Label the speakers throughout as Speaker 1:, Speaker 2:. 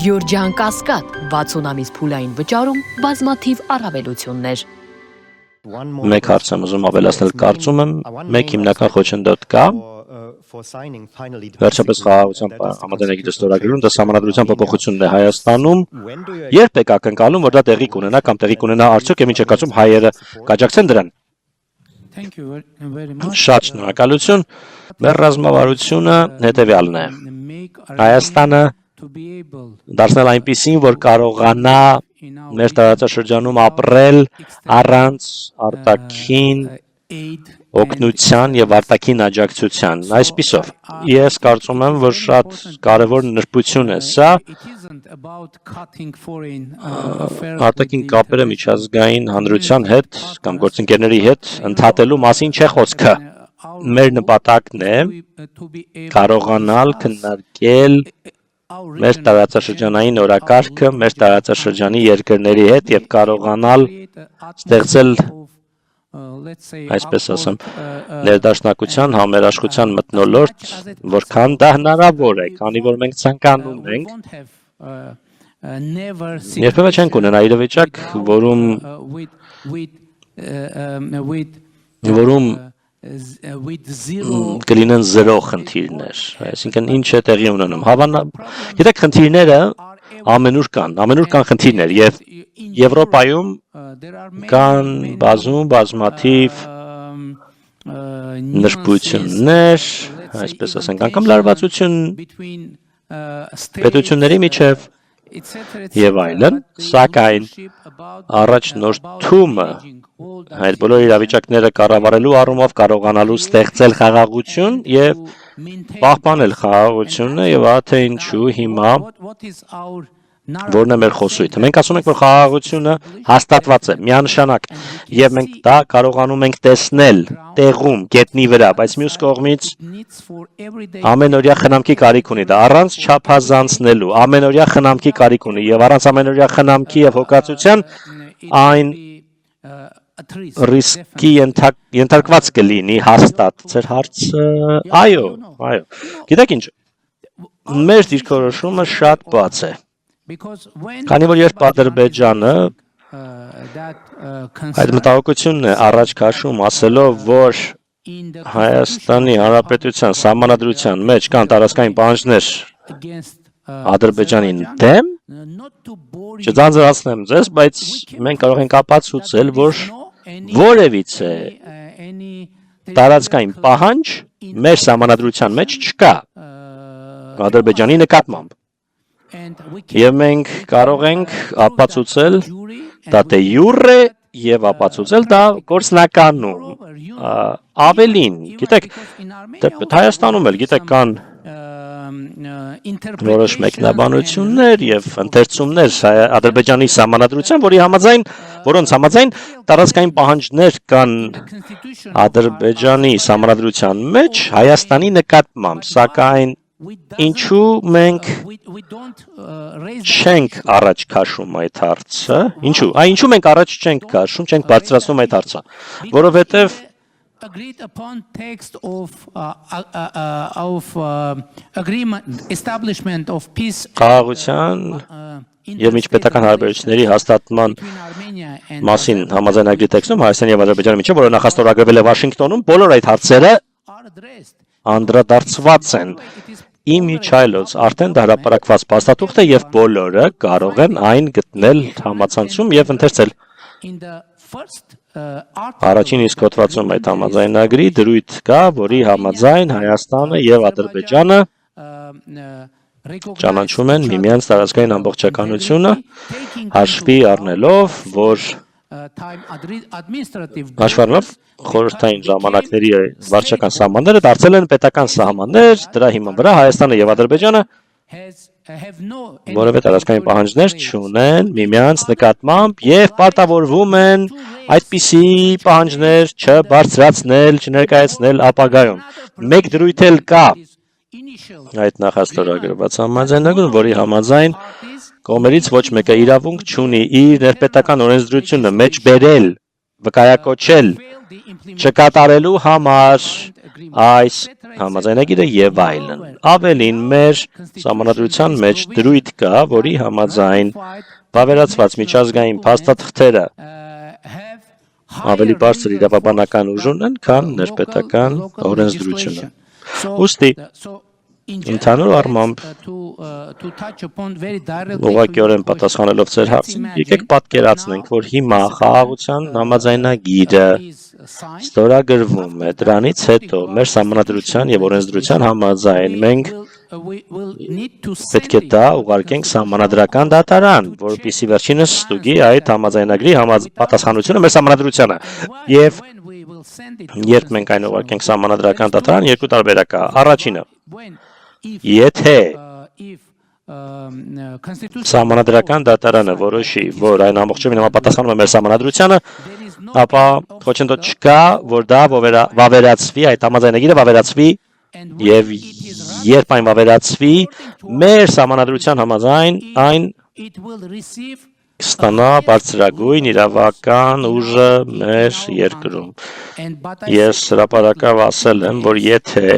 Speaker 1: Գյորջյան Կասկադ 60 ամիս փուլային վճարում բազմաթիվ առավելություններ։
Speaker 2: Մեկ հարց եմ ուզում ավելացնել, կարծում եմ մեկ հիմնական խոչընդոտ կա վերջապես խաղաղության համաձայնագիրը ստորագրելուն, դա սահմանադրության փոփոխությունն է Հայաստանում, երբ եք ակնկալում, որ դա տեղի կունենա կամ տեղի կունենա արդյոք, եւ ինչ է կարծում հայերը կաջակցեն դրան։ Շատ շնորհակալություն։ Մեր ռազմավարությունը հետևյալն է. Հայաստանը դարձնել այնպիսին, որ կարողանա մեր տարածաշրջանում ապրել առանց արտաքին օգնության եւ արտաքին աջակցության։ Այսպիսով, ես կարծում եմ, որ շատ կարևոր նրբություն է սա արտաքին կապերը միջազգային հանրության հետ կամ գործընկերների հետ ընդհատելու մասին չէ խոսքը։ Մեր նպատակն է կարողանալ քննարկել մեր տարածաշրջանային օրակարգը, մեր տարածաշրջանի երկրների հետ եւ կարողանալ ստեղծել, այսպես ասեմ, ներդաշնակության համերաշխության մթնոլորտ, որքան դա հնարավոր է, քանի որ մենք ցանկանում ենք երբևէ չենք ունենա իրավիճակ, որում կլինեն զերո խնդիրներ, այսինքն ինչ է տեղի ունենում։ Գիտեք, խնդիրները ամենուր կան խնդիրներ եւ Եվրոպայում կան բազմաթիվ նրբություններ, այսպես ասենք, անգամ լարվածություն պետությունների միջև եւ այլն, սակայն առաջնորդումը այդ բոլոր իրավիճակները կառավարելու առումով կարողանալու ստեղծել խաղաղություն եւ պահպանել խաղաղությունը եւ ահա թե ինչու հիմա որն է մեր խոսույթը։ Մենք ասում ենք, որ խաղաղությունը հաստատված է, միանշանակ, եւ մենք դա կարողանում ենք տեսնել տեղում, գետնի վրա, բայց մյուս կողմից ամենօրյա խնամքի կարիք ունի դա, առանց չափազանցնելու, ամենօրյա խնամքի կարիք ունի եւ առանց ամենօրյա խնամքի եւ հոգացության այն ռիսկի ենթարկված կլինի հաստատ։ Ձեր հարցը, այո, գիտեք ինչ, մեր դիրքորոշումը շատ բաց է, քանի որ երբ Ադրբեջանը այդ մտահոգությունն է առաջ քաշում ասելով, որ Հայաստանի Հանրապետության սահմանադրության մեջ կան տարածքային պահանջներ Ադրբեջանի դեմ, չձանձրացնեմ ձեզ, բայց մենք կարող ենք ապացուցել, որ որևիցե տարածքային պահանջ մեր սահմանադրության մեջ չկա Ադրբեջանի նկատմամբ։ Եվ մենք կարող ենք ապացուցել դա դե յուրե եւ ապացուցել դա գործնականում ավելին, գիտեք, Հայաստանում էլ գիտեք կան որոշ մեկնաբանություններ եւ ընթերցումներ Ադրբեջանի սահմանադրության, որոնց համաձայն տարածքային պահանջներ կան Ադրբեջանի սահմանադրության մեջ Հայաստանի նկատմամբ, սակայն ինչու մենք չենք առաջ քաշում այդ հարցը, ինչու մենք առաջ չենք քաշում, չենք բարձրացնում այդ հարցը, որովհետև
Speaker 3: agreed upon text of agreement establishment of peace
Speaker 2: խաղաղության եւ միջպետական հարաբերությունների հաստատման մասին համաձայնագրի տեքստում Հայաստանի եւ Ադրբեջանի միջեւ, որը նախաստորագրվել է Վաշինգտոնում, բոլոր այդ հարցերը անդրադարձված են Իմ Միչայլոց արդեն դահրապարակված փաստաթուղթ է եւ բոլորը կարող են այն գտնել համացանցում եւ ընթերցել։ Առաջին իսկ հոդվածում այդ համաձայնագրի դրույթ կա, որի համաձայն Հայաստանը եւ Ադրբեջանը ճանաչում են միմյանց տարածքային ամբողջականությունը, հաշվի առնելով, որ հաշվառնելով խորհրդային ժամանակների վարչական սահմանները դարձել են պետական սահմաններ, դրա հիման վրա Հայաստանը եւ Ադրբեջանը որևէ տարածքային պահանջներ չունեն միմյանց նկատմամբ եւ պարտավորվում են այդպիսի պահանջներ չբարձրացնել, չներկայացնել ապագայում։ Մեկ դրույթ էլ կա այդ նախաստորագրված համաձայնագրում, որի համաձայն կողմերից ոչ մեկը իրավունք չունի իր ներպետական օրենսդրությունը մեջ բերել, վկայակոչել, չկատարելու համար այս համաձայնագիրը եւ այլն։ Ավելին մեր համանդրության մեջ դրույթ կա, որի համաձայն վավերացված միջազգային փաստաթղթերը ավելի բարձր իրավաբանական ուժ ունեն, քան ներպետական օրենսդրությունը։ Ուստի ընդհանուր առմամբ ուղղակիորեն պատասխանելով ձեր հարցին, եկեք պատկերացնենք, որ հիմա խաղաղության համաձայնագիրը ստորագրվում է, դրանից հետո մեր համանդրության եւ օրենսդրության համաձայն մենք պետք է դա ուղարկենք սահմանադրական դատարան, որպեսզի վերջինս ստուգի այդ համաձայնագրի պատասխանությունը մեր սահմանադրությանը։ Եվ երբ մենք այն ուղարկենք սահմանադրական դատարան, երկու տարբերակ կա։ Առաջինը, եթե սահմանադրական դատարանը որոշի, որ այն ամբողջովին համապատասխանում է մեր սահմանադրությանը, ապա խոչընդոտ չկա, որ դա վավերացվի, այդ համաձայնագիրը վավերացվի եւ երբ այն վավերացվի, մեր սահմանադրության համաձայն այն կստանա բարձրագույն իրավական ուժը մեր երկրում։ Ես հրապարակավ ասել եմ, որ եթե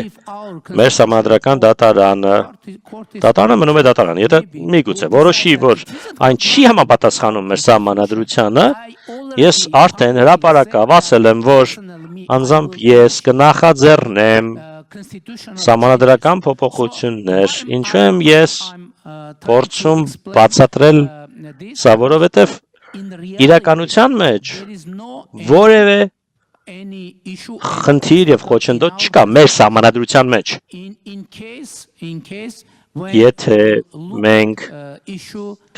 Speaker 2: մեր սահմանադրական դատարանը մնում է դատարան, եթե միգուցե որոշի, որ այն չի համապատասխանում մեր սահմանադրությանը, ես արդեն հրապարակավ ասել եմ, որ անձամբ ես կնախաձեռնեմ սահմանադրական փոփոխություններ, ինչու եմ ես փորձում բացատրել սա, որովհետև իրականության մեջ որևէ խնդիր եւ խոչընդոտ չկա մեր սահմանադրության մեջ։ Եթե մենք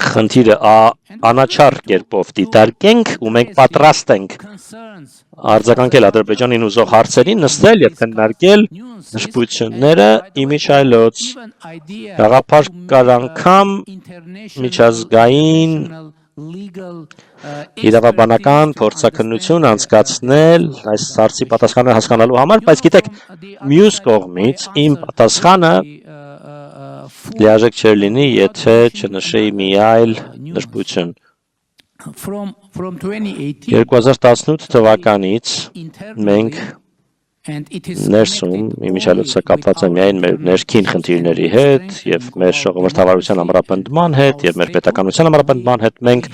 Speaker 2: խնդիրը անաչառ կերպով դիտարկենք ու մենք պատրաստ ենք արձագանքել Ադրբեջանին ուզող հարցերին, նստել եւ քննարկել նշբությունները իմիջայլոց գաղափար կար անգամ միջազգային իրավաբանական փորձաքննություն անցկացնել այս հարցի պատասխանը հասկանալու համար, բայց գիտեք, մյուս կողմից իմ պատասխանը լիարժեք չէր լինի, եթե չնշեի մի այլ նշբություն։ 2018 թվականից մենք ներսում իմիջիալոցը կապված է միայն մեր ներքին խնդիրների հետ եւ մեր ժողովրդավարության ամրապնդման հետ եւ մեր պետականության ամրապնդման հետ մենք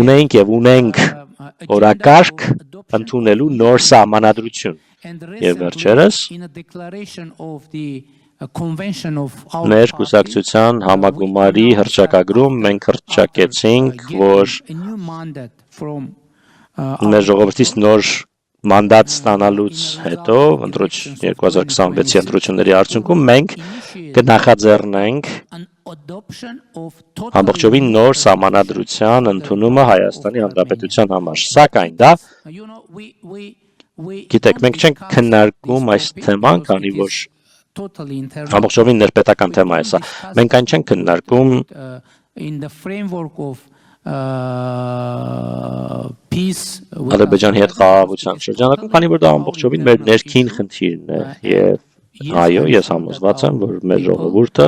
Speaker 2: ունենք եւ ունենք օրակարգ ընդունելու նոր սահմանադրություն եւ վերջերս մեր կուսակցության համագումարի հռչակագրում մենք հռչակեցինք, որ մեր ժողովրդից նոր մանդատ ստանալուց հետո, 2026-ի ընտրությունների արդյունքում մենք կնախաձեռնենք ամբողջովին նոր սահմանադրության ընդունումը Հայաստանի Հանրապետության համար։ Սակայն դա, գիտեք, մենք չենք քննարկում այս թեման, քանի որ ամբողջովին ներպետական թեմա է սա։ Մենք այն չենք քննարկում Ադրբեջանի հետ խաղաղության շրջանակում, քանի որ դա ամբողջովին մեր ներքին խնդիրն է եւ այո, ես համոզված եմ, որ մեր ժողովուրդը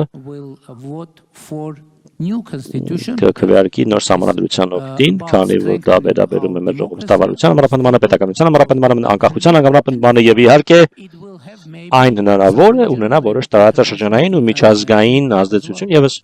Speaker 2: կքվեարկի նոր սահմանադրության օգտին, քանի որ դա վերաբերում է մեր ժողովրդավարության ամրապնդմանը, պետականության ամրապնդմանը, անկախության ամրապնդմանը եւ իհարկե այն հնարավոր է ունենա որոշ տարածաշրջանային ու միջազգային ազդեցություն եւս